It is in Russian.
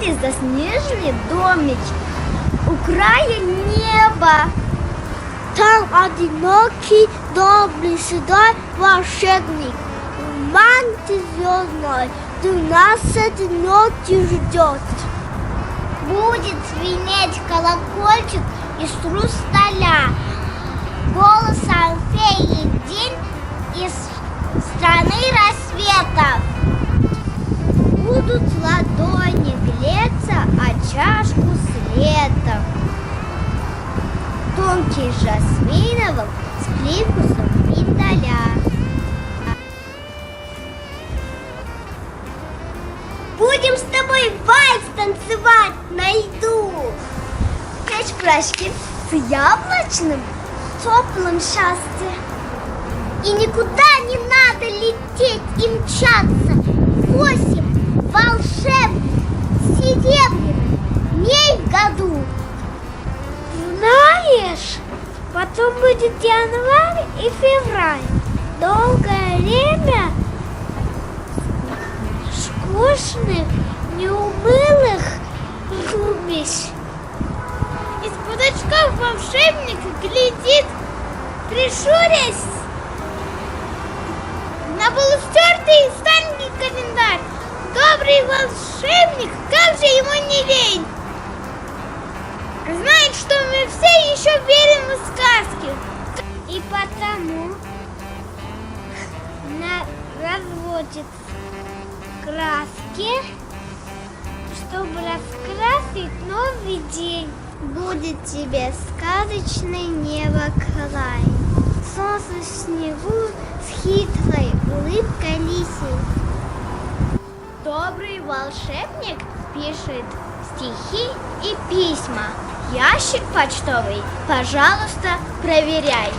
будет заснеженный домик у края неба. Там одинокий, добрый седой волшебник в мантии звездной 12 ночью ждет. Будет звенеть колокольчик из хрусталя, голосом феи день из страны рассветов. Будут ладони греться о чашку с летом, тонкий жасминовым с привкусом миндаля. Будем с тобой вальс танцевать на льду. Печь пирожки с яблочным теплым счастьем. И никуда не надо лететь и мчаться. 8 волшебных серебряных дней в году. Знаешь, потом будет январь и февраль. Долгое время скучных, неумылых рубищ. Из-под очков волшебник глядит, прищурясь на полустертый старенький календарь. Добрый волшебник, как же ему не лень! Знает, что мы все еще верим в сказки. И потому разводит краски, чтобы раскрасить новый день. Будет тебе сказочный небо край, солнце в снегу с хитрой улыбкой лисий. Добрый волшебник пишет стихи и письма. Ящик почтовый, пожалуйста, проверяй.